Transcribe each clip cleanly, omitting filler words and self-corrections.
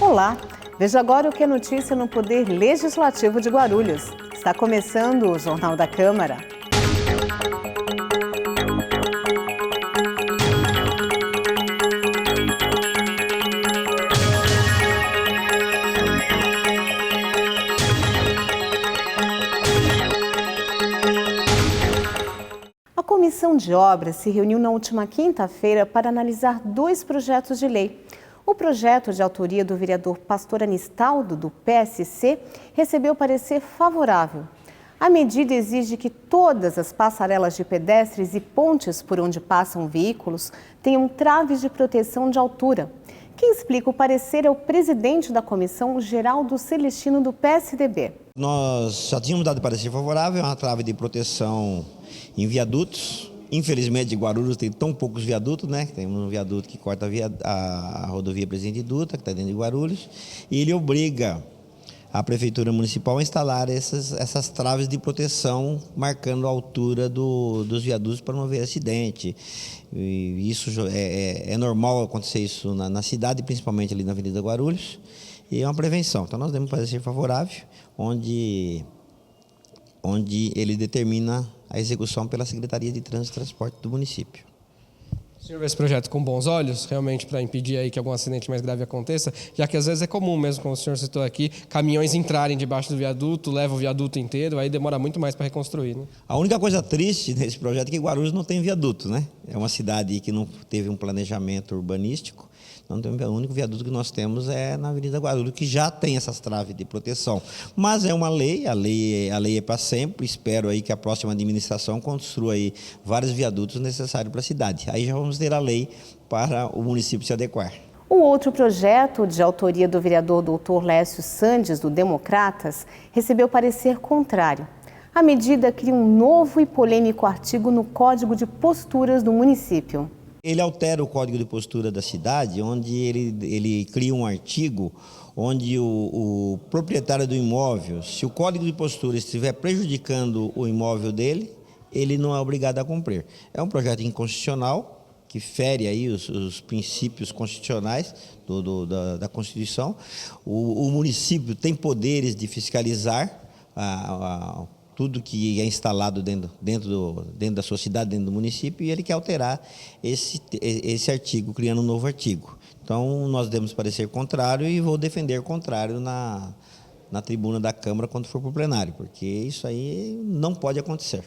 Olá, veja agora o que é notícia no Poder Legislativo de Guarulhos. Está começando o Jornal da Câmara. A Comissão de Obras se reuniu na última quinta-feira para analisar dois projetos de lei. O projeto de autoria do vereador Pastor Anistaldo, do PSC, recebeu parecer favorável. A medida exige que todas as passarelas de pedestres e pontes por onde passam veículos tenham traves de proteção de altura. Quem explica o parecer é o presidente da comissão, Geraldo Celestino, do PSDB. Nós já tínhamos dado parecer favorável, uma trave de proteção em viadutos. Infelizmente, Guarulhos tem tão poucos viadutos, né? Temos um viaduto que corta a rodovia Presidente Dutra, que está dentro de Guarulhos, e ele obriga a Prefeitura Municipal a instalar essas traves de proteção, marcando a altura dos viadutos para não haver acidente. E isso é normal acontecer isso na cidade, principalmente ali na Avenida Guarulhos, e é uma prevenção. Então, nós demos parecer favorável, onde ele determina a execução pela Secretaria de Trânsito e Transporte do município. O senhor vê esse projeto com bons olhos, realmente, para impedir aí que algum acidente mais grave aconteça, já que às vezes é comum mesmo, como o senhor citou aqui, caminhões entrarem debaixo do viaduto, levam o viaduto inteiro, aí demora muito mais para reconstruir, né? A única coisa triste nesse projeto é que Guarulhos não tem viaduto, né? É uma cidade que não teve um planejamento urbanístico. Então, o único viaduto que nós temos é na Avenida Guarulhos, que já tem essas traves de proteção. Mas é uma lei, a lei é para sempre. Espero aí que a próxima administração construa aí vários viadutos necessários para a cidade. Aí já vamos ter a lei para o município se adequar. O outro projeto, de autoria do vereador Dr. Lécio Sandes, do Democratas, recebeu parecer contrário. A medida cria um novo e polêmico artigo no Código de Posturas do município. Ele altera o Código de Postura da cidade, onde ele cria um artigo onde o proprietário do imóvel, se o Código de Postura estiver prejudicando o imóvel dele, ele não é obrigado a cumprir. É um projeto inconstitucional, que fere aí os princípios constitucionais da Constituição. O município tem poderes de fiscalizar tudo que é instalado dentro da sua cidade, dentro do município, e ele quer alterar esse artigo, criando um novo artigo. Então, nós devemos parecer contrário e vou defender o contrário na tribuna da Câmara quando for para o plenário, porque isso aí não pode acontecer.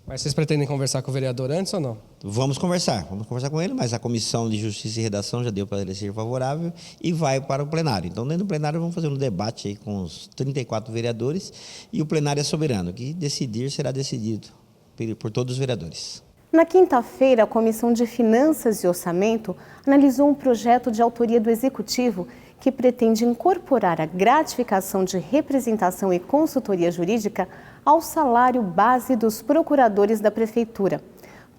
Mas vocês pretendem conversar com o vereador antes ou não? Vamos conversar com ele, mas a Comissão de Justiça e Redação já deu parecer favorável e vai para o plenário. Então, dentro do plenário, vamos fazer um debate aí com os 34 vereadores e o plenário é soberano. O que decidir será decidido por todos os vereadores. Na quinta-feira, a Comissão de Finanças e Orçamento analisou um projeto de autoria do Executivo que pretende incorporar a gratificação de representação e consultoria jurídica ao salário base dos procuradores da Prefeitura.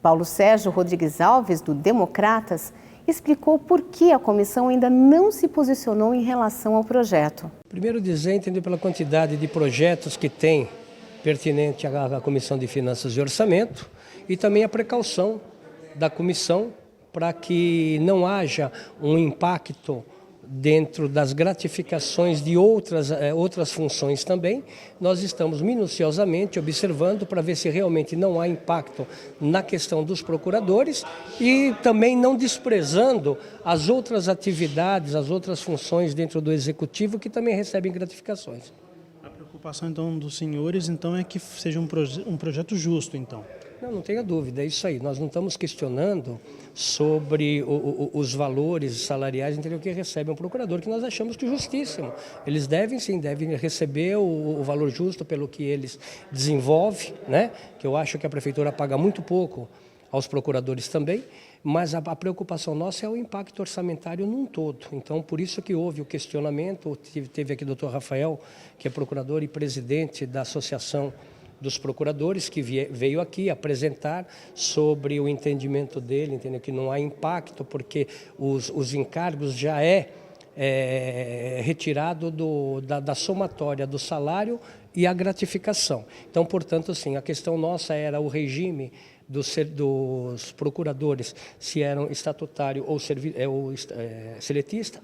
Paulo Sérgio Rodrigues Alves, do Democratas, explicou por que a comissão ainda não se posicionou em relação ao projeto. Primeiro dizer, entender pela quantidade de projetos que tem pertinente à Comissão de Finanças e Orçamento e também a precaução da comissão para que não haja um impacto dentro das gratificações de outras funções também. Nós estamos minuciosamente observando para ver se realmente não há impacto na questão dos procuradores e também não desprezando as outras atividades, as outras funções dentro do Executivo que também recebem gratificações. A preocupação então dos senhores então é que seja um projeto justo então. Não tenha dúvida, é isso aí. Nós não estamos questionando sobre os valores salariais entre o que recebe um procurador, que nós achamos que justíssimo. Eles devem receber o valor justo pelo que eles desenvolvem, né? Que eu acho que a Prefeitura paga muito pouco aos procuradores também, mas a preocupação nossa é o impacto orçamentário num todo. Então, por isso que houve o questionamento, teve aqui o Dr. Rafael, que é procurador e presidente da Associação dos Procuradores, que veio aqui apresentar sobre o entendimento dele, entendeu? Que não há impacto, porque os encargos já retirado da somatória do salário e a gratificação. Então, portanto, assim, a questão nossa era o regime dos procuradores, se eram estatutário ou seletista.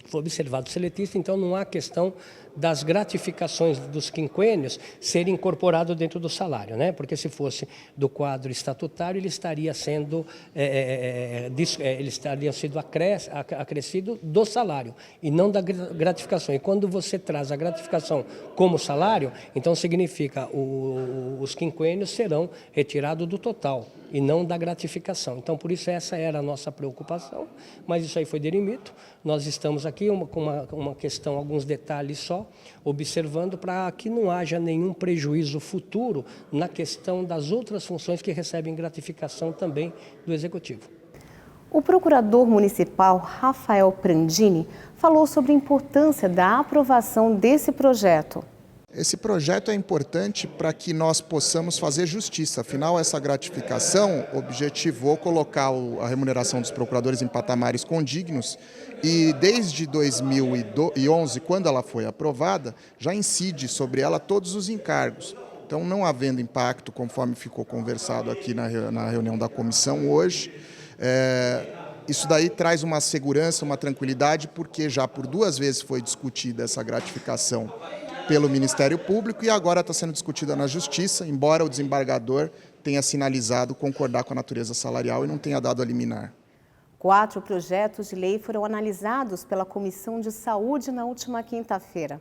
foi observado seletista, então não há questão das gratificações dos quinquênios serem incorporados dentro do salário, né? Porque se fosse do quadro estatutário, ele estaria sendo acrescido do salário e não da gratificação. E quando você traz a gratificação como salário, então significa os quinquênios serão retirados do total e não da gratificação. Então, por isso, essa era a nossa preocupação, mas isso aí foi dirimido. Nós estamos aqui com uma questão, alguns detalhes só, observando para que não haja nenhum prejuízo futuro na questão das outras funções que recebem gratificação também do Executivo. O procurador municipal Rafael Prandini falou sobre a importância da aprovação desse projeto. Esse projeto é importante para que nós possamos fazer justiça. Afinal, essa gratificação objetivou colocar a remuneração dos procuradores em patamares condignos e desde 2011, quando ela foi aprovada, já incide sobre ela todos os encargos. Então, não havendo impacto, conforme ficou conversado aqui na reunião da comissão hoje, isso daí traz uma segurança, uma tranquilidade, porque já por 2 vezes foi discutida essa gratificação pelo Ministério Público e agora está sendo discutida na Justiça, embora o desembargador tenha sinalizado concordar com a natureza salarial e não tenha dado a liminar. 4 projetos de lei foram analisados pela Comissão de Saúde na última quinta-feira.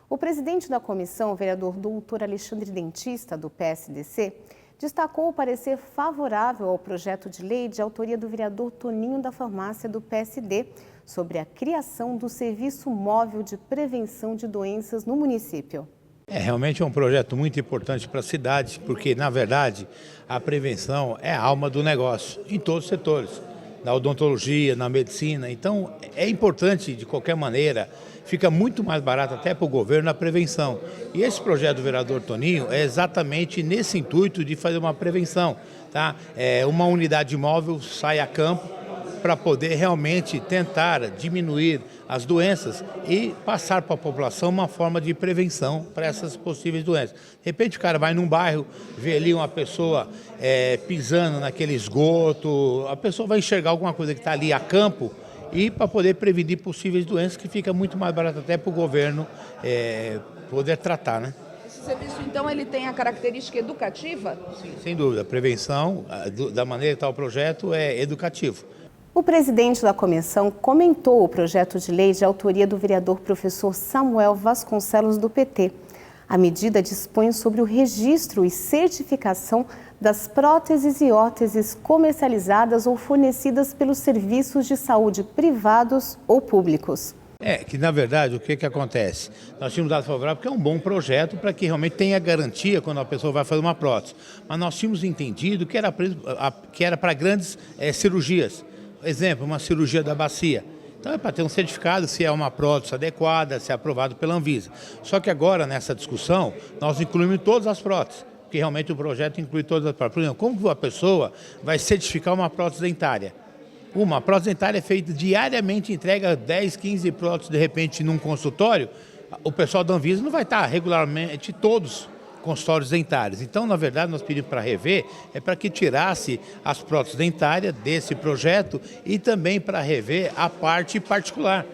O presidente da comissão, o vereador doutor Alexandre Dentista, do PSDC, destacou o parecer favorável ao projeto de lei de autoria do vereador Toninho da Farmácia, do PSD, sobre a criação do Serviço Móvel de Prevenção de Doenças no município. Realmente é um projeto muito importante para a cidade, porque, na verdade, a prevenção é a alma do negócio, em todos os setores, na odontologia, na medicina. Então, é importante, de qualquer maneira, fica muito mais barato até para o governo a prevenção. E esse projeto do vereador Toninho é exatamente nesse intuito de fazer uma prevenção, tá? Uma unidade móvel sai a campo para poder realmente tentar diminuir as doenças e passar para a população uma forma de prevenção para essas possíveis doenças. De repente o cara vai num bairro, vê ali uma pessoa pisando naquele esgoto, a pessoa vai enxergar alguma coisa que está ali a campo e para poder prevenir possíveis doenças, que fica muito mais barato até para o governo poder tratar, né? Esse serviço, então, ele tem a característica educativa? Sim, sem dúvida. A prevenção, da maneira que está o projeto, é educativo. O presidente da comissão comentou o projeto de lei de autoria do vereador professor Samuel Vasconcelos, do PT. A medida dispõe sobre o registro e certificação das próteses e órteses comercializadas ou fornecidas pelos serviços de saúde privados ou públicos. Que na verdade o que acontece? Nós tínhamos dado favorável porque é um bom projeto para que realmente tenha garantia quando a pessoa vai fazer uma prótese. Mas nós tínhamos entendido que era para grandes cirurgias. Exemplo, uma cirurgia da bacia. Então é para ter um certificado se é uma prótese adequada, se é aprovado pela Anvisa. Só que agora, nessa discussão, nós incluímos todas as próteses, porque realmente o projeto inclui todas as próteses. Por exemplo, como a pessoa vai certificar uma prótese dentária? Uma prótese dentária é feita diariamente, entrega 10, 15 próteses de repente num consultório, o pessoal da Anvisa não vai estar regularmente todos consultórios dentários. Então, na verdade, nós pedimos para rever, para que tirasse as próteses dentárias desse projeto e também para rever a parte particular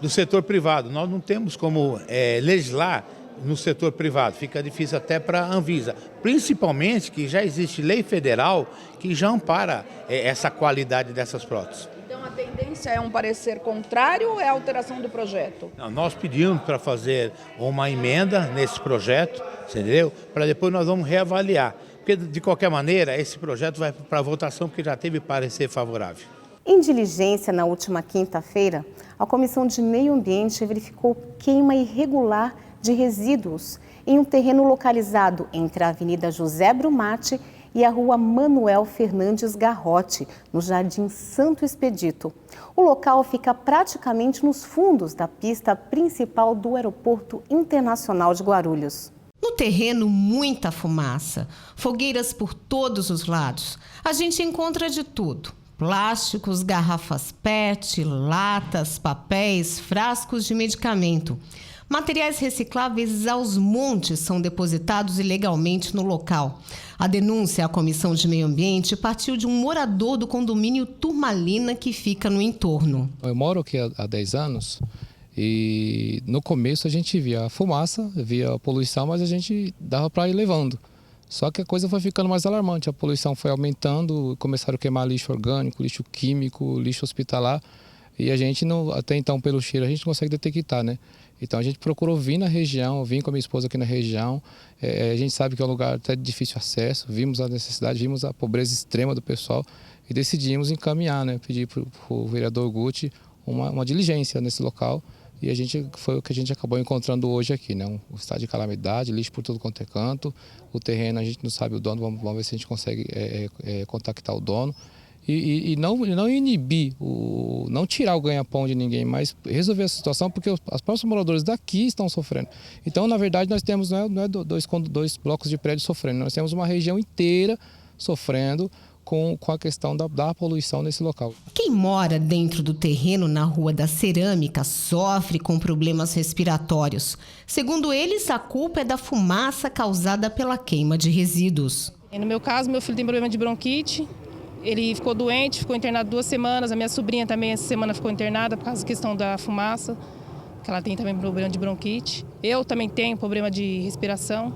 do setor privado. Nós não temos como legislar no setor privado, fica difícil até para a Anvisa, principalmente que já existe lei federal que já ampara essa qualidade dessas próteses. Então, a tendência é um parecer contrário ou é a alteração do projeto? Não, nós pedimos para fazer uma emenda nesse projeto, entendeu? Para depois nós vamos reavaliar. Porque, de qualquer maneira, esse projeto vai para votação porque já teve parecer favorável. Em diligência, na última quinta-feira, a Comissão de Meio Ambiente verificou queima irregular de resíduos em um terreno localizado entre a Avenida José Brumati e a Rua Manuel Fernandes Garrote, no Jardim Santo Expedito. O local fica praticamente nos fundos da pista principal do Aeroporto Internacional de Guarulhos. No terreno, muita fumaça, fogueiras por todos os lados. A gente encontra de tudo: plásticos, garrafas PET, latas, papéis, frascos de medicamento. Materiais recicláveis aos montes são depositados ilegalmente no local. A denúncia à Comissão de Meio Ambiente partiu de um morador do condomínio Turmalina que fica no entorno. Eu moro aqui há 10 anos E no começo a gente via a fumaça, via a poluição, mas a gente dava para ir levando. Só que a coisa foi ficando mais alarmante, a poluição foi aumentando, começaram a queimar lixo orgânico, lixo químico, lixo hospitalar. E a gente, até então, pelo cheiro, a gente não consegue detectar, né? Então a gente procurou vir na região, vim com a minha esposa aqui na região. A gente sabe que é um lugar até de difícil acesso, vimos a necessidade, vimos a pobreza extrema do pessoal e decidimos encaminhar, né? Pedir para o vereador Guti uma diligência nesse local. E foi o que a gente acabou encontrando hoje aqui, né? Um estado de calamidade, lixo por tudo quanto é canto. O terreno a gente não sabe o dono, vamos ver se a gente consegue contactar o dono. E não inibir, não tirar o ganha-pão de ninguém, mas resolver a situação, porque os próprios moradores daqui estão sofrendo. Então, na verdade, nós temos não é dois blocos de prédio sofrendo, nós temos uma região inteira sofrendo com a questão da poluição nesse local. Quem mora dentro do terreno na Rua da Cerâmica sofre com problemas respiratórios. Segundo eles, a culpa é da fumaça causada pela queima de resíduos. No meu caso, meu filho tem problema de bronquite. Ele ficou doente, ficou internado 2 semanas. A minha sobrinha também essa semana ficou internada por causa da questão da fumaça, que ela tem também problema de bronquite. Eu também tenho problema de respiração.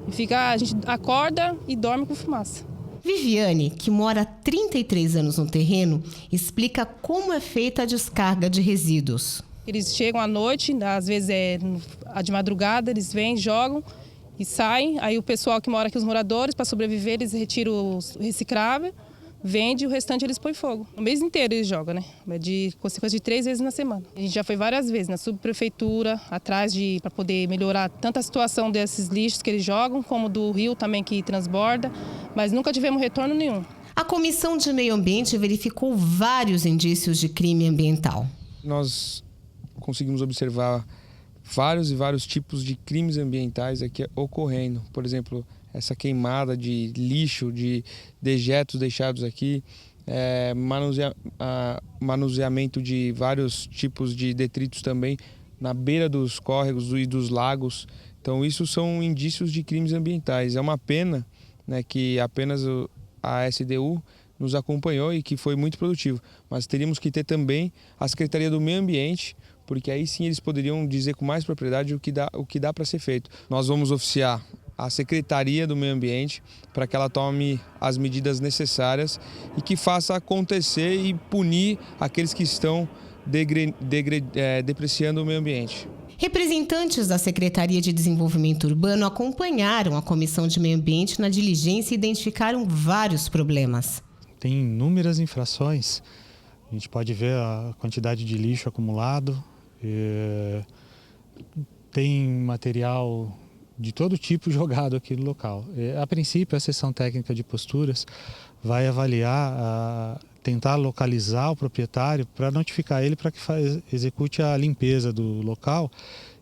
A gente acorda e dorme com fumaça. Viviane, que mora há 33 anos no terreno, explica como é feita a descarga de resíduos. Eles chegam à noite, às vezes de madrugada, eles vêm, jogam e saem. Aí o pessoal que mora aqui, os moradores, para sobreviver, eles retiram o reciclável, vende e o restante eles põem fogo. O mês inteiro eles jogam, né? De consequência de 3 vezes na semana. A gente já foi várias vezes na subprefeitura, atrás para poder melhorar tanto a situação desses lixos que eles jogam, como do rio também que transborda, mas nunca tivemos retorno nenhum. A Comissão de Meio Ambiente verificou vários indícios de crime ambiental. Nós conseguimos observar vários tipos de crimes ambientais aqui ocorrendo. Por exemplo, essa queimada de lixo, de dejetos deixados aqui, manuseamento de vários tipos de detritos também na beira dos córregos e dos lagos. Então isso são indícios de crimes ambientais. É uma pena, né, que apenas a SDU nos acompanhou e que foi muito produtivo. Mas teríamos que ter também a Secretaria do Meio Ambiente, porque aí sim eles poderiam dizer com mais propriedade o que dá para ser feito. Nós vamos oficiar a Secretaria do Meio Ambiente para que ela tome as medidas necessárias e que faça acontecer e punir aqueles que estão depreciando o meio ambiente. Representantes da Secretaria de Desenvolvimento Urbano acompanharam a Comissão de Meio Ambiente na diligência e identificaram vários problemas. Tem inúmeras infrações, a gente pode ver a quantidade de lixo acumulado, tem material de todo tipo jogado aqui no local. A princípio, a seção técnica de posturas vai avaliar, tentar localizar o proprietário para notificar ele para que execute a limpeza do local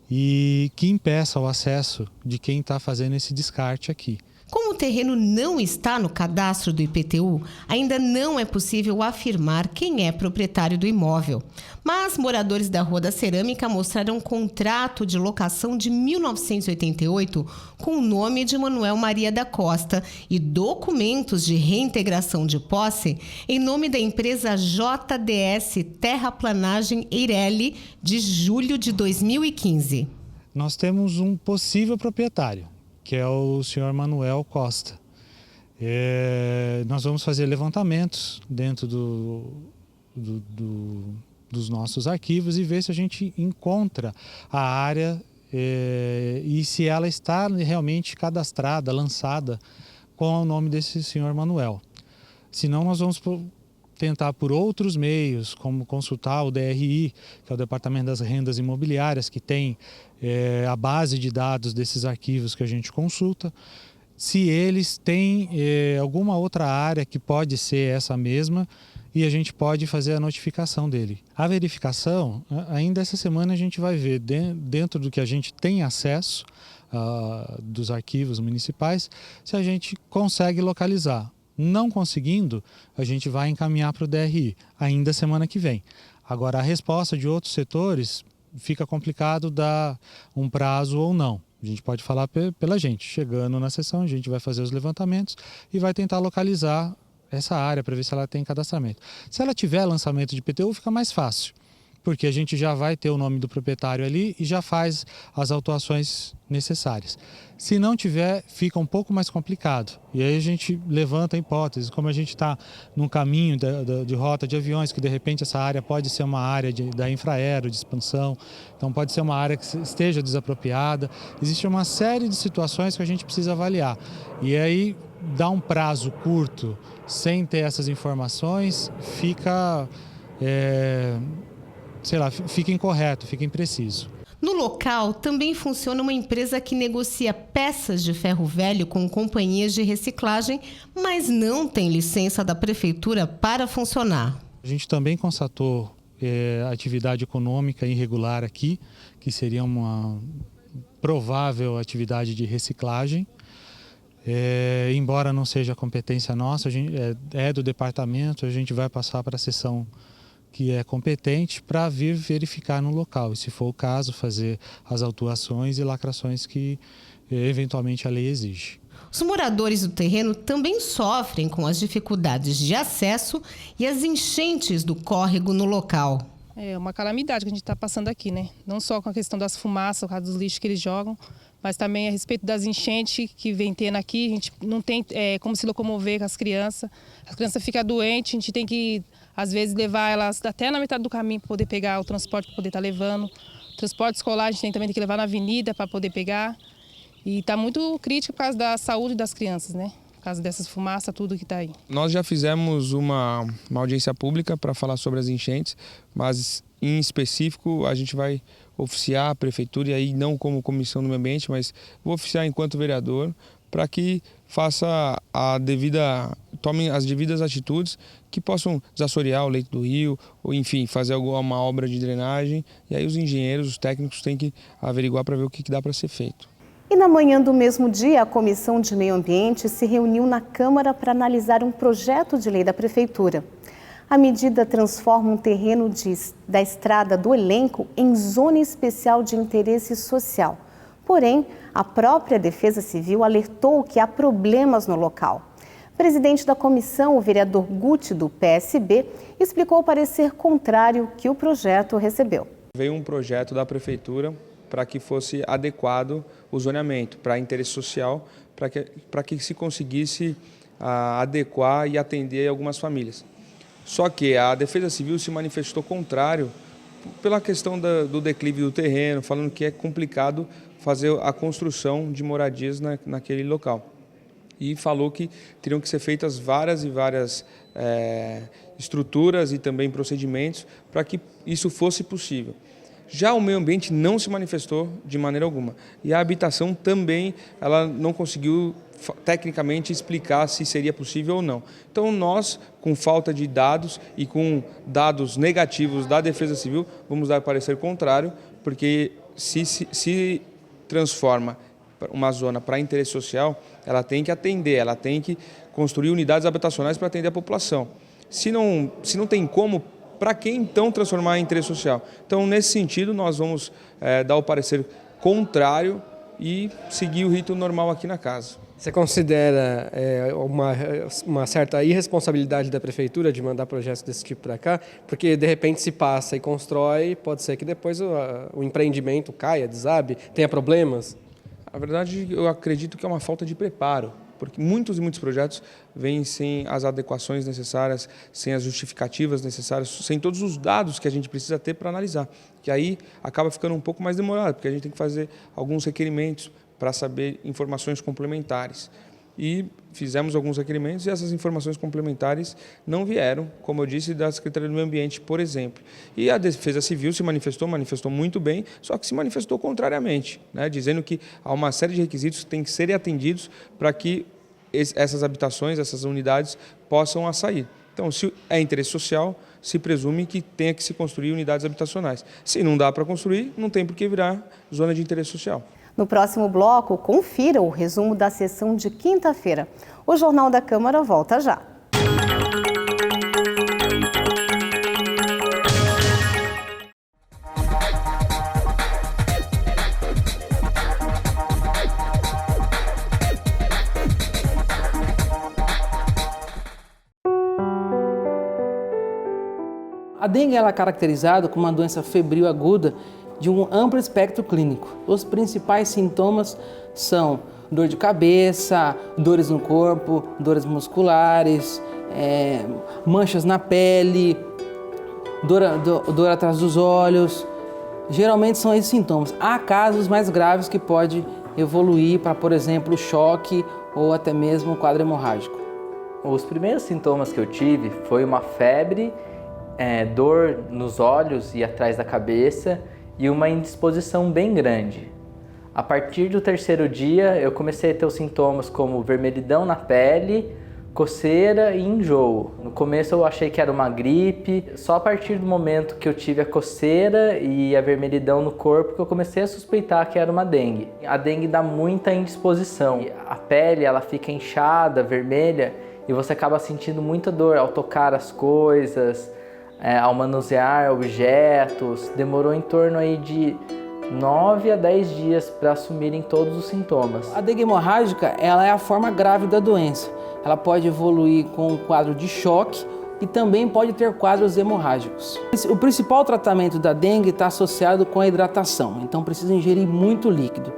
e que impeça o acesso de quem está fazendo esse descarte aqui. Como o terreno não está no cadastro do IPTU, ainda não é possível afirmar quem é proprietário do imóvel. Mas moradores da Rua da Cerâmica mostraram um contrato de locação de 1988 com o nome de Manuel Maria da Costa e documentos de reintegração de posse em nome da empresa JDS Terraplanagem Eireli de julho de 2015. Nós temos um possível proprietário, que é o senhor Manuel Costa. Nós vamos fazer levantamentos dentro dos nossos arquivos e ver se a gente encontra a área e se ela está realmente cadastrada, lançada com o nome desse senhor Manuel. Senão nós vamos tentar por outros meios, como consultar o DRI, que é o Departamento das Rendas Imobiliárias, que tem a base de dados desses arquivos que a gente consulta, se eles têm alguma outra área que pode ser essa mesma e a gente pode fazer a notificação dele. A verificação, ainda essa semana a gente vai ver dentro do que a gente tem acesso dos arquivos municipais, se a gente consegue localizar. Não conseguindo, a gente vai encaminhar para o DRI, ainda semana que vem. Agora, a resposta de outros setores fica complicado dar um prazo ou não. A gente pode falar pela gente. Chegando na sessão, a gente vai fazer os levantamentos e vai tentar localizar essa área para ver se ela tem cadastramento. Se ela tiver lançamento de IPTU, fica mais fácil, porque a gente já vai ter o nome do proprietário ali e já faz as autuações necessárias. Se não tiver, fica um pouco mais complicado. E aí a gente levanta a hipótese, como a gente está num caminho de rota de aviões, que de repente essa área pode ser uma área da infraero, de expansão, então pode ser uma área que esteja desapropriada. Existe uma série de situações que a gente precisa avaliar. E aí, dar um prazo curto sem ter essas informações fica, fica incorreto, fica impreciso. No local, também funciona uma empresa que negocia peças de ferro velho com companhias de reciclagem, mas não tem licença da prefeitura para funcionar. A gente também constatou atividade econômica irregular aqui, que seria uma provável atividade de reciclagem. Embora não seja competência nossa, é do departamento, a gente vai passar para a seção que é competente para vir verificar no local e, se for o caso, fazer as autuações e lacrações que eventualmente a lei exige. Os moradores do terreno também sofrem com as dificuldades de acesso e as enchentes do córrego no local. É uma calamidade que a gente está passando aqui, né? Não só com a questão das fumaças, por causa dos lixos que eles jogam, mas também a respeito das enchentes que vem tendo aqui. A gente não tem como se locomover com as crianças. As crianças ficam doentes, a gente tem que, às vezes, levar elas até na metade do caminho para poder pegar o transporte, para poder estar levando. O transporte escolar a gente também tem que levar na avenida para poder pegar. E está muito crítico por causa da saúde das crianças, né? Por causa dessas fumaças, tudo que está aí. Nós já fizemos uma audiência pública para falar sobre as enchentes, mas em específico a gente vai oficiar a prefeitura, e aí não como comissão do meio ambiente, mas vou oficiar enquanto vereador, para que tomem as devidas atitudes que possam desassorear o leito do rio, ou enfim, fazer alguma obra de drenagem, e aí os engenheiros, os técnicos têm que averiguar para ver o que dá para ser feito. E na manhã do mesmo dia, a Comissão de Meio Ambiente se reuniu na Câmara para analisar um projeto de lei da Prefeitura. A medida transforma um terreno da estrada do Elenco em zona especial de interesse social. Porém, a própria Defesa Civil alertou que há problemas no local. O presidente da comissão, o vereador Guti, do PSB, explicou o parecer contrário que o projeto recebeu. Veio um projeto da Prefeitura para que fosse adequado o zoneamento para interesse social, para que se conseguisse adequar e atender algumas famílias. Só que a Defesa Civil se manifestou contrário pela questão do declive do terreno, falando que é complicado fazer a construção de moradias naquele local. E falou que teriam que ser feitas várias e várias estruturas e também procedimentos para que isso fosse possível. Já o meio ambiente não se manifestou de maneira alguma. E a habitação também, ela não conseguiu tecnicamente explicar se seria possível ou não. Então nós, com falta de dados e com dados negativos da Defesa Civil, vamos dar parecer contrário, porque se transforma uma zona para interesse social, ela tem que atender, ela tem que construir unidades habitacionais para atender a população. Se não tem como, para que então transformar em interesse social? Então, nesse sentido, nós vamos dar o parecer contrário e seguir o rito normal aqui na casa. Você considera uma certa irresponsabilidade da prefeitura de mandar projetos desse tipo para cá? Porque, de repente, se passa e constrói, pode ser que depois o empreendimento caia, desabe, tenha problemas? Na verdade, eu acredito que é uma falta de preparo, porque muitos projetos vêm sem as adequações necessárias, sem as justificativas necessárias, sem todos os dados que a gente precisa ter para analisar, que aí acaba ficando um pouco mais demorado, porque a gente tem que fazer alguns requerimentos para saber informações complementares. E fizemos alguns requerimentos e essas informações complementares não vieram, como eu disse, da Secretaria do Meio Ambiente, por exemplo. E a Defesa Civil se manifestou muito bem, só que se manifestou contrariamente, né, dizendo que há uma série de requisitos que têm que serem atendidos para que essas habitações, essas unidades possam sair. Então, se é interesse social, se presume que tenha que se construir unidades habitacionais. Se não dá para construir, não tem por que virar zona de interesse social. No próximo bloco, confira o resumo da sessão de quinta-feira. O Jornal da Câmara volta já. A A dengue ela é caracterizada como uma doença febril aguda de um amplo espectro clínico. Os principais sintomas são dor de cabeça, dores no corpo, dores musculares, manchas na pele, dor atrás dos olhos. Geralmente são esses sintomas. Há casos mais graves que pode evoluir para, por exemplo, choque ou até mesmo quadro hemorrágico. Os primeiros sintomas que eu tive foi uma febre, dor nos olhos e atrás da cabeça e uma indisposição bem grande. A partir do terceiro dia eu comecei a ter os sintomas como vermelhidão na pele, coceira e enjoo. No começo eu achei que era uma gripe, só a partir do momento que eu tive a coceira e a vermelhidão no corpo que eu comecei a suspeitar que era uma dengue. A dengue dá muita indisposição. A pele ela fica inchada, vermelha e você acaba sentindo muita dor ao tocar as coisas, ao manusear objetos. Demorou em torno aí de 9 a 10 dias para assumirem todos os sintomas. A dengue hemorrágica ela é a forma grave da doença. Ela pode evoluir com um quadro de choque e também pode ter quadros hemorrágicos. O principal tratamento da dengue está associado com a hidratação, então precisa ingerir muito líquido,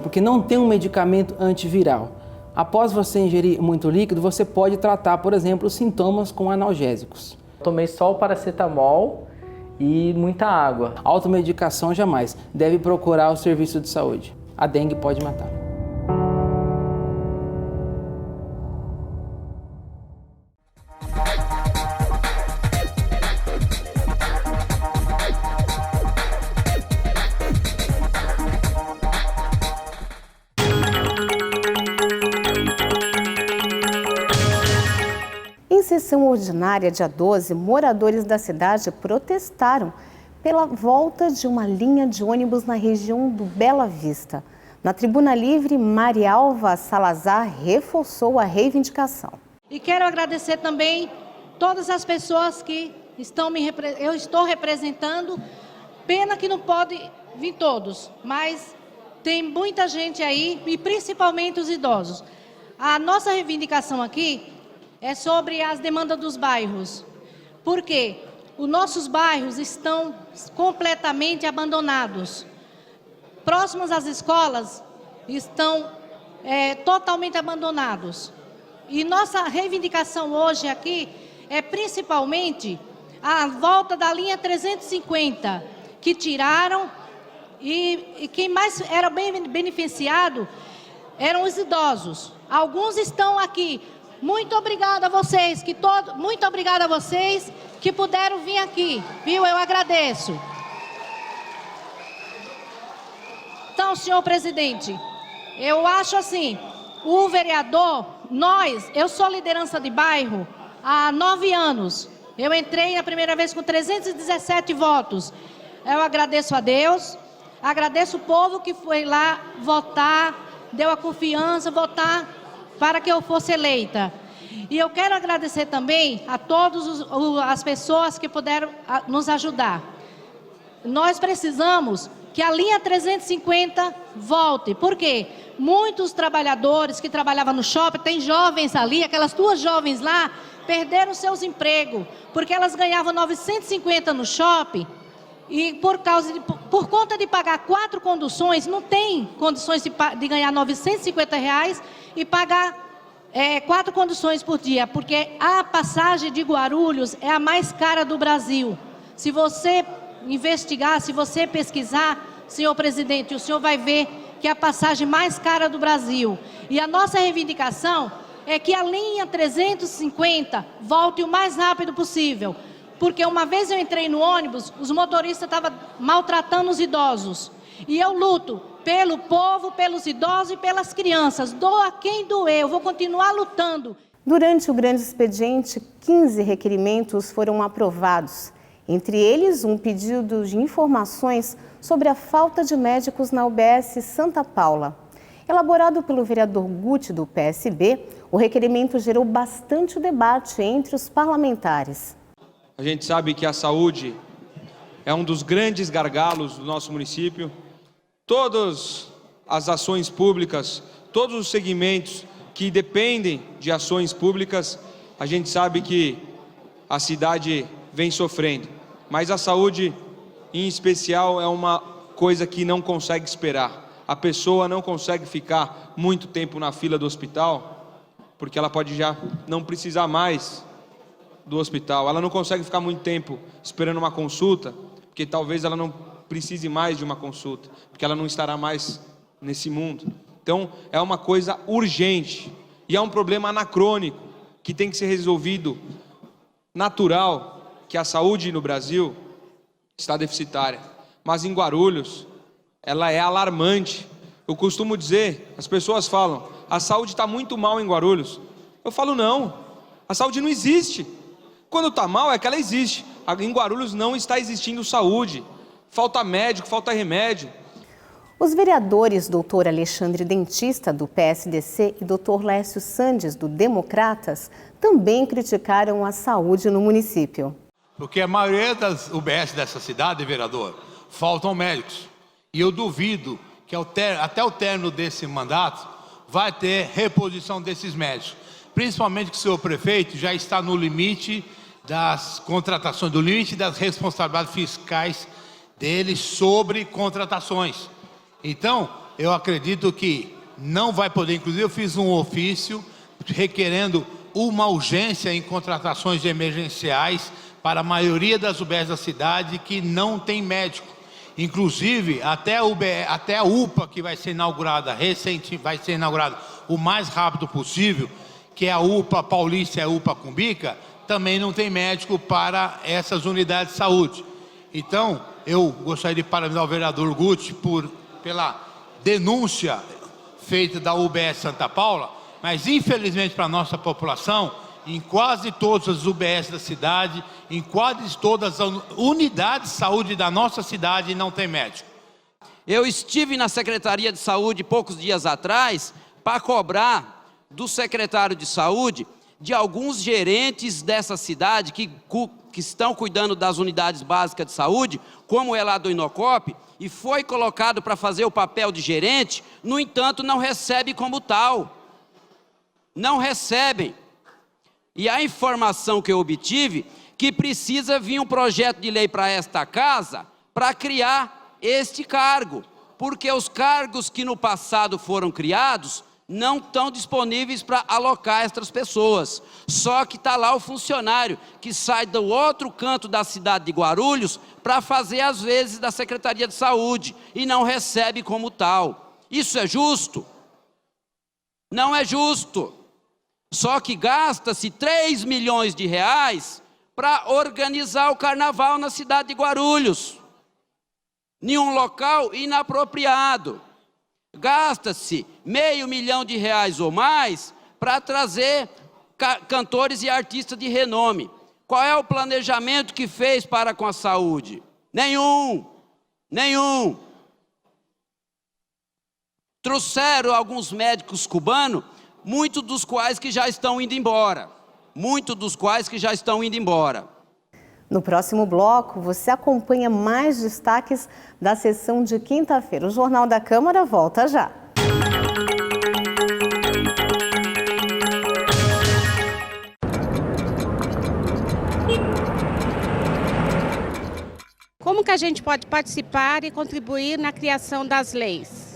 porque não tem um medicamento antiviral. Após você ingerir muito líquido, você pode tratar, por exemplo, os sintomas com analgésicos. Tomei só o paracetamol e muita água. Automedicação jamais. Deve procurar o serviço de saúde. A dengue pode matar. Em sessão ordinária, dia 12, moradores da cidade protestaram pela volta de uma linha de ônibus na região do Bela Vista. Na Tribuna Livre, Marialva Salazar reforçou a reivindicação. E quero agradecer também todas as pessoas que eu estou representando. Pena que não pode vir todos, mas tem muita gente aí, e principalmente os idosos. A nossa reivindicação aqui é sobre as demandas dos bairros. Por quê? Os nossos bairros estão completamente abandonados. Próximos às escolas estão totalmente abandonados. E nossa reivindicação hoje aqui é principalmente a volta da linha 350, que tiraram, e quem mais era bem beneficiado eram os idosos. Alguns estão aqui. Muito obrigada a vocês, muito obrigada a vocês que puderam vir aqui, viu? Eu agradeço. Então, senhor presidente, eu acho assim, o vereador, eu sou liderança de bairro há 9 anos. Eu entrei a primeira vez com 317 votos. Eu agradeço a Deus, agradeço o povo que foi lá votar, deu a confiança, votar para que eu fosse eleita. E eu quero agradecer também a todas as pessoas que puderam nos ajudar. Nós precisamos que a linha 350 volte. Por quê? Muitos trabalhadores que trabalhavam no shopping, tem jovens ali, aquelas 2 jovens lá, perderam seus empregos, porque elas ganhavam 950 no shopping, e por conta de pagar 4 conduções, não tem condições de ganhar R$950 e pagar 4 conduções por dia, porque a passagem de Guarulhos é a mais cara do Brasil. Se você investigar, se você pesquisar, senhor presidente, o senhor vai ver que é a passagem mais cara do Brasil. E a nossa reivindicação é que a linha 350 volte o mais rápido possível. Porque uma vez eu entrei no ônibus, os motoristas estavam maltratando os idosos. E eu luto pelo povo, pelos idosos e pelas crianças. Doa quem doer, eu vou continuar lutando. Durante o grande expediente, 15 requerimentos foram aprovados. Entre eles, um pedido de informações sobre a falta de médicos na UBS Santa Paula. Elaborado pelo vereador Guti, do PSB, o requerimento gerou bastante debate entre os parlamentares. A gente sabe que a saúde é um dos grandes gargalos do nosso município. Todas as ações públicas, todos os segmentos que dependem de ações públicas, a gente sabe que a cidade vem sofrendo. Mas a saúde, em especial, é uma coisa que não consegue esperar. A pessoa não consegue ficar muito tempo na fila do hospital, porque ela pode já não precisar mais do hospital. Ela não consegue ficar muito tempo esperando uma consulta, porque talvez ela não precise mais de uma consulta, porque ela não estará mais nesse mundo. Então, é uma coisa urgente e é um problema anacrônico que tem que ser resolvido, natural, que a saúde no Brasil está deficitária. Mas em Guarulhos, ela é alarmante. Eu costumo dizer, as pessoas falam, a saúde está muito mal em Guarulhos. Eu falo, não, a saúde não existe. Quando está mal é que ela existe. Em Guarulhos não está existindo saúde. Falta médico, falta remédio. Os vereadores Dr. Alexandre Dentista, do PSDC, e Dr. Lécio Sandes, do Democratas, também criticaram a saúde no município. Porque a maioria das UBS dessa cidade, vereador, faltam médicos. E eu duvido que até o término desse mandato vai ter reposição desses médicos. Principalmente que o senhor prefeito já está no limite das contratações, do limite das responsabilidades fiscais dele sobre contratações. Então, eu acredito que não vai poder, inclusive eu fiz um ofício requerendo uma urgência em contratações emergenciais para a maioria das UBS da cidade que não tem médico. Inclusive, até a UPA, que vai ser inaugurada vai ser inaugurada o mais rápido possível, que é a UPA Paulista e a UPA Cumbica, também não tem médico para essas unidades de saúde. Então, eu gostaria de parabenizar o vereador Guti pela denúncia feita da UBS Santa Paula, mas infelizmente para a nossa população, em quase todas as UBS da cidade, em quase todas as unidades de saúde da nossa cidade não tem médico. Eu estive na Secretaria de Saúde poucos dias atrás para cobrar do secretário de Saúde de alguns gerentes dessa cidade que estão cuidando das unidades básicas de saúde, como é lá do Inocop, e foi colocado para fazer o papel de gerente, no entanto não recebe como tal. Não recebem. E a informação que eu obtive, que precisa vir um projeto de lei para esta casa, para criar este cargo, porque os cargos que no passado foram criados, não estão disponíveis para alocar essas pessoas. Só que está lá o funcionário que sai do outro canto da cidade de Guarulhos para fazer às vezes da Secretaria de Saúde e não recebe como tal. Isso é justo? Não é justo. Só que gasta-se 3 milhões de reais para organizar o carnaval na cidade de Guarulhos, em um local inapropriado. Gasta-se R$500 mil ou mais para trazer cantores e artistas de renome. Qual é o planejamento que fez para com a saúde? Nenhum. Trouxeram alguns médicos cubanos, muitos dos quais que já estão indo embora. No próximo bloco, você acompanha mais destaques da sessão de quinta-feira. O Jornal da Câmara volta já. Como que a gente pode participar e contribuir na criação das leis?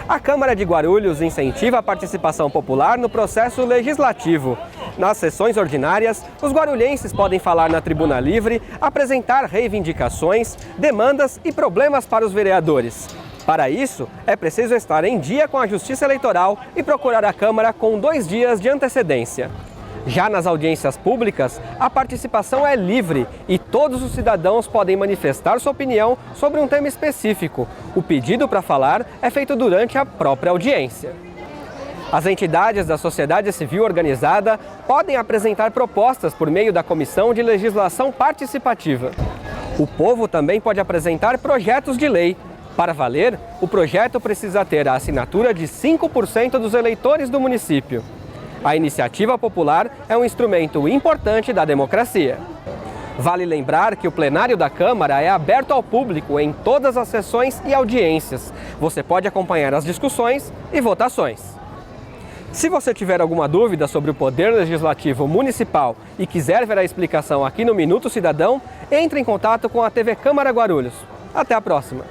A Câmara de Guarulhos incentiva a participação popular no processo legislativo. Nas sessões ordinárias, os guarulhenses podem falar na tribuna livre, apresentar reivindicações, demandas e problemas para os vereadores. Para isso, é preciso estar em dia com a Justiça Eleitoral e procurar a Câmara com 2 dias de antecedência. Já nas audiências públicas, a participação é livre e todos os cidadãos podem manifestar sua opinião sobre um tema específico. O pedido para falar é feito durante a própria audiência. As entidades da sociedade civil organizada podem apresentar propostas por meio da Comissão de Legislação Participativa. O povo também pode apresentar projetos de lei. Para valer, o projeto precisa ter a assinatura de 5% dos eleitores do município. A iniciativa popular é um instrumento importante da democracia. Vale lembrar que o plenário da Câmara é aberto ao público em todas as sessões e audiências. Você pode acompanhar as discussões e votações. Se você tiver alguma dúvida sobre o Poder Legislativo Municipal e quiser ver a explicação aqui no Minuto Cidadão, entre em contato com a TV Câmara Guarulhos. Até a próxima!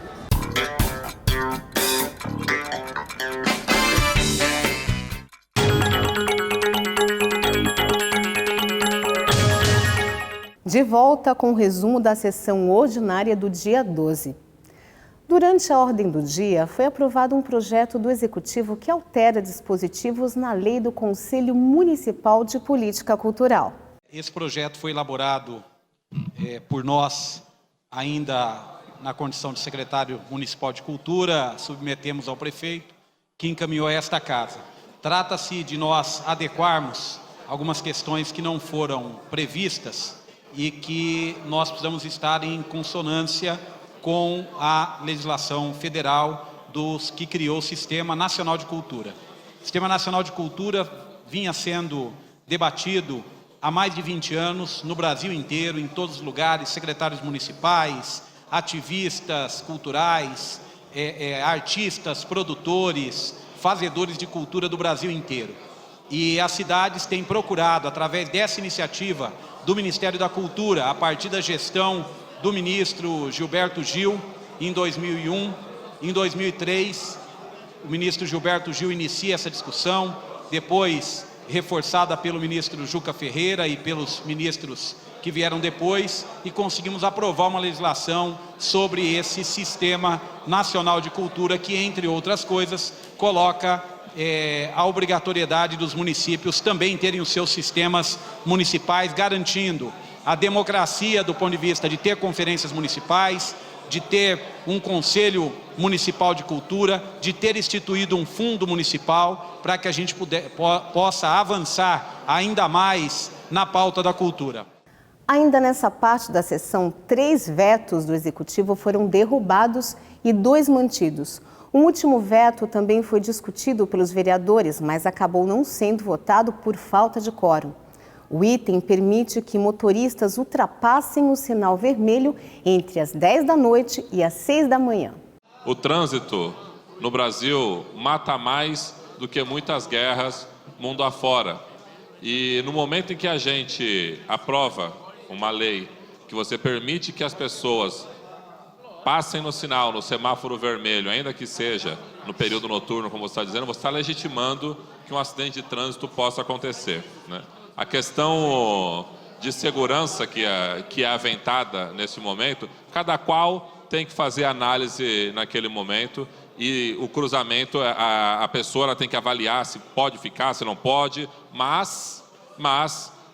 De volta com o resumo da sessão ordinária do dia 12. Durante a ordem do dia, foi aprovado um projeto do Executivo que altera dispositivos na lei do Conselho Municipal de Política Cultural. Esse projeto foi elaborado por nós, ainda na condição de secretário municipal de cultura, submetemos ao prefeito, que encaminhou a esta casa. Trata-se de nós adequarmos algumas questões que não foram previstas e que nós precisamos estar em consonância com a legislação federal que criou o Sistema Nacional de Cultura. O Sistema Nacional de Cultura vinha sendo debatido há mais de 20 anos no Brasil inteiro, em todos os lugares, secretários municipais, ativistas culturais, artistas, produtores, fazedores de cultura do Brasil inteiro. E as cidades têm procurado, através dessa iniciativa do Ministério da Cultura, a partir da gestão do ministro Gilberto Gil, em 2001. Em 2003, o ministro Gilberto Gil inicia essa discussão, depois reforçada pelo ministro Juca Ferreira e pelos ministros que vieram depois, e conseguimos aprovar uma legislação sobre esse Sistema Nacional de Cultura que, entre outras coisas, coloca a obrigatoriedade dos municípios também terem os seus sistemas municipais, garantindo a democracia do ponto de vista de ter conferências municipais, de ter um conselho municipal de cultura, de ter instituído um fundo municipal para que a gente possa avançar ainda mais na pauta da cultura. Ainda nessa parte da sessão, 3 vetos do Executivo foram derrubados e 2 mantidos. Um último veto também foi discutido pelos vereadores, mas acabou não sendo votado por falta de quórum. O item permite que motoristas ultrapassem o sinal vermelho entre as 10 da noite e as 6 da manhã. O trânsito no Brasil mata mais do que muitas guerras mundo afora. E no momento em que a gente aprova uma lei que você permite que as pessoas passem no sinal, no semáforo vermelho, ainda que seja no período noturno, como você está dizendo, você está legitimando que um acidente de trânsito possa acontecer, né? A questão de segurança que é aventada nesse momento, cada qual tem que fazer análise naquele momento, e o cruzamento, a pessoa ela tem que avaliar se pode ficar, se não pode, mas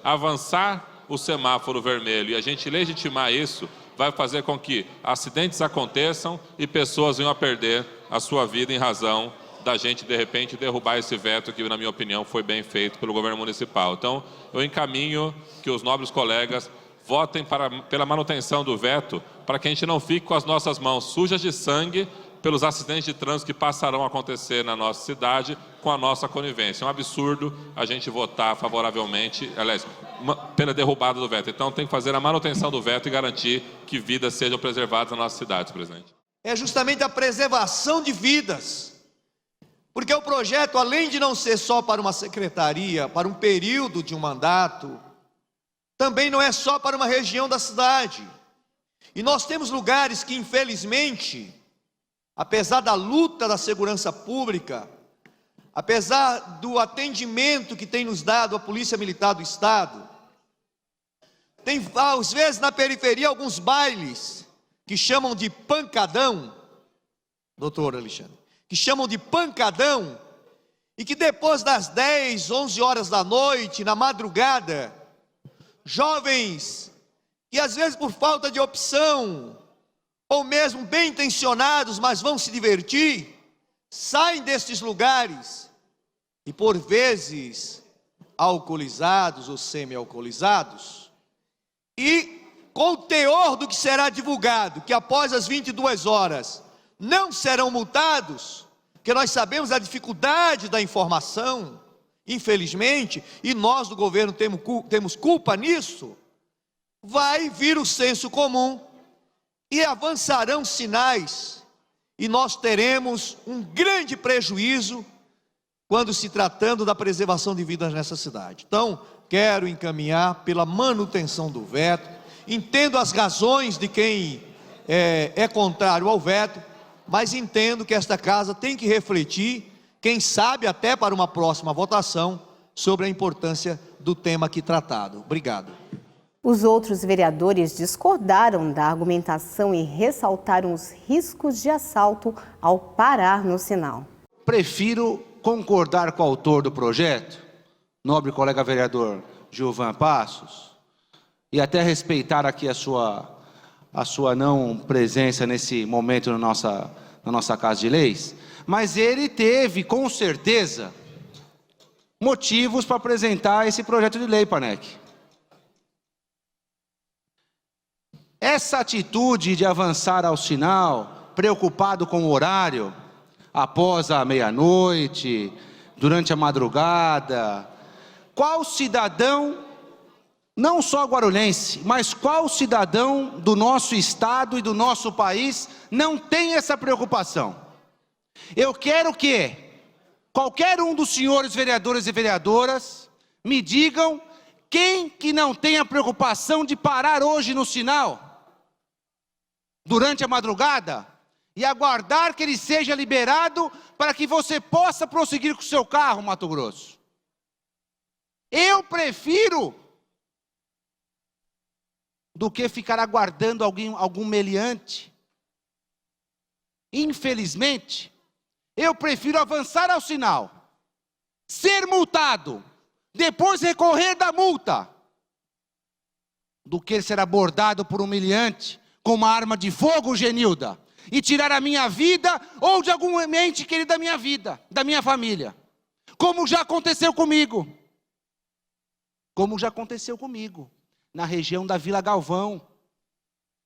avançar o semáforo vermelho e a gente legitimar isso vai fazer com que acidentes aconteçam e pessoas venham a perder a sua vida em razão da gente, de repente, derrubar esse veto que, na minha opinião, foi bem feito pelo governo municipal. Então, eu encaminho que os nobres colegas votem pela manutenção do veto, para que a gente não fique com as nossas mãos sujas de sangue pelos acidentes de trânsito que passarão a acontecer na nossa cidade com a nossa conivência. É um absurdo a gente votar favoravelmente, aliás, pela derrubada do veto. Então, tem que fazer a manutenção do veto e garantir que vidas sejam preservadas na nossa cidade, presidente. É justamente a preservação de vidas. Porque o projeto, além de não ser só para uma secretaria, para um período de um mandato, também não é só para uma região da cidade. E nós temos lugares que, infelizmente, apesar da luta da segurança pública, apesar do atendimento que tem nos dado a Polícia Militar do Estado, tem, às vezes, na periferia, alguns bailes que chamam de pancadão, doutor Alexandre, que chamam de pancadão, e que depois das 10, 11 horas da noite, na madrugada, jovens que às vezes por falta de opção, ou mesmo bem intencionados, mas vão se divertir, saem destes lugares, e por vezes alcoolizados ou semi-alcoolizados, e com o teor do que será divulgado, que após as 22 horas, não serão multados, porque nós sabemos a dificuldade da informação, infelizmente, e nós do governo temos culpa nisso, vai vir o senso comum, e avançarão sinais, e nós teremos um grande prejuízo quando se tratando da preservação de vidas nessa cidade. Então, quero encaminhar pela manutenção do veto, entendo as razões de quem é contrário ao veto, mas entendo que esta casa tem que refletir, quem sabe até para uma próxima votação, sobre a importância do tema aqui tratado. Obrigado. Os outros vereadores discordaram da argumentação e ressaltaram os riscos de assalto ao parar no sinal. Prefiro concordar com o autor do projeto, nobre colega vereador Gilvan Passos, e até respeitar aqui a sua não presença nesse momento na nossa Casa de Leis, mas ele teve, com certeza, motivos para apresentar esse projeto de lei, Panek. Essa atitude de avançar ao sinal, preocupado com o horário, após a meia-noite, durante a madrugada, qual cidadão, não só guarulhense, mas qual cidadão do nosso estado e do nosso país não tem essa preocupação? Eu quero que qualquer um dos senhores vereadores e vereadoras me digam quem que não tem a preocupação de parar hoje no sinal, durante a madrugada, e aguardar que ele seja liberado para que você possa prosseguir com o seu carro, Mato Grosso. Eu prefiro do que ficar aguardando algum meliante. Infelizmente, eu prefiro avançar ao sinal, ser multado, depois recorrer da multa, do que ser abordado por um meliante com uma arma de fogo, Genilda, e tirar a minha vida ou de algum ente querido da minha vida, da minha família. Como já aconteceu comigo. Como já aconteceu comigo, na região da Vila Galvão,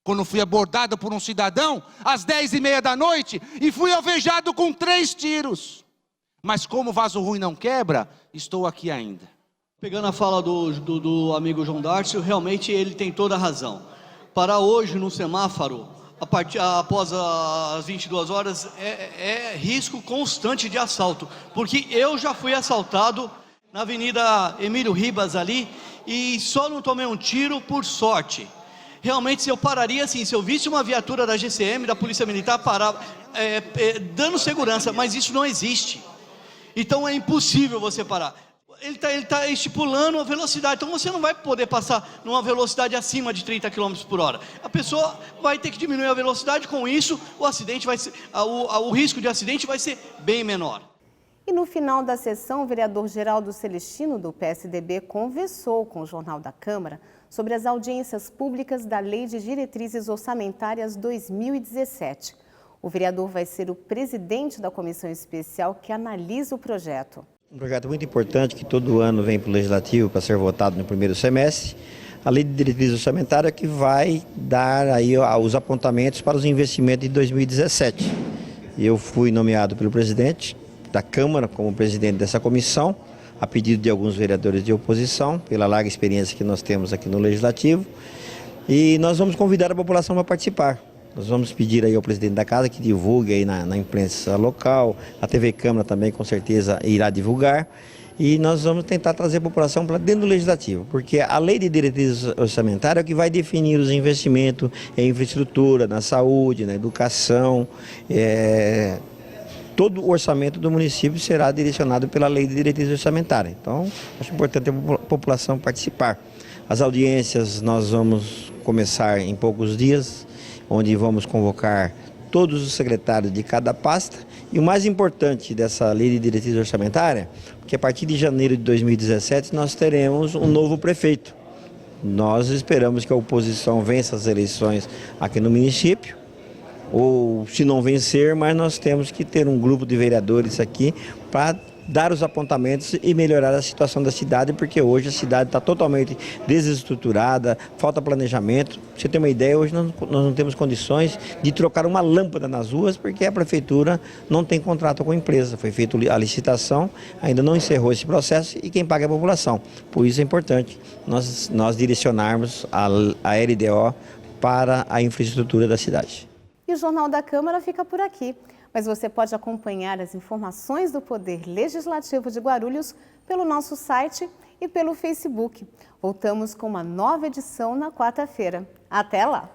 quando fui abordado por um cidadão às 10h30 da noite e fui alvejado com 3 tiros. Mas como vaso ruim não quebra, estou aqui ainda. Pegando a fala do amigo João Dárcio, realmente ele tem toda a razão. Para hoje no semáforo, após as 22 horas, é risco constante de assalto. Porque eu já fui assaltado na Avenida Emílio Ribas ali e só não tomei um tiro por sorte. Realmente, se eu pararia assim, se eu visse uma viatura da GCM, da Polícia Militar, parar, dando segurança, mas isso não existe. Então é impossível você parar. Ele tá estipulando a velocidade, então você não vai poder passar numa velocidade acima de 30 km por hora. A pessoa vai ter que diminuir a velocidade, com isso o acidente vai ser, o risco de acidente vai ser bem menor. E no final da sessão, o vereador Geraldo Celestino, do PSDB, conversou com o Jornal da Câmara sobre as audiências públicas da Lei de Diretrizes Orçamentárias 2017. O vereador vai ser o presidente da comissão especial que analisa o projeto. Um projeto muito importante que todo ano vem para o Legislativo para ser votado no primeiro semestre. A Lei de Diretrizes Orçamentárias que vai dar aí os apontamentos para os investimentos de 2017. Eu fui nomeado pelo presidente da Câmara como presidente dessa comissão, a pedido de alguns vereadores de oposição, pela larga experiência que nós temos aqui no Legislativo. E nós vamos convidar a população para participar. Nós vamos pedir aí ao presidente da casa que divulgue aí na imprensa local, a TV Câmara também com certeza irá divulgar, e nós vamos tentar trazer a população para dentro do Legislativo, porque a Lei de Diretrizes Orçamentárias é o que vai definir os investimentos em infraestrutura, na saúde, na educação, todo o orçamento do município será direcionado pela Lei de Diretrizes Orçamentárias. Então, acho importante a população participar. As audiências nós vamos começar em poucos dias, onde vamos convocar todos os secretários de cada pasta. E o mais importante dessa Lei de Diretrizes Orçamentárias, que a partir de janeiro de 2017 nós teremos um novo prefeito. Nós esperamos que a oposição vença as eleições aqui no município, ou se não vencer, mas nós temos que ter um grupo de vereadores aqui para dar os apontamentos e melhorar a situação da cidade, porque hoje a cidade está totalmente desestruturada, falta planejamento. Pra você ter uma ideia, hoje nós não temos condições de trocar uma lâmpada nas ruas, porque a prefeitura não tem contrato com a empresa. Foi feita a licitação, ainda não encerrou esse processo e quem paga é a população. Por isso é importante nós direcionarmos a LDO para a infraestrutura da cidade. E o Jornal da Câmara fica por aqui. Mas você pode acompanhar as informações do Poder Legislativo de Guarulhos pelo nosso site e pelo Facebook. Voltamos com uma nova edição na quarta-feira. Até lá!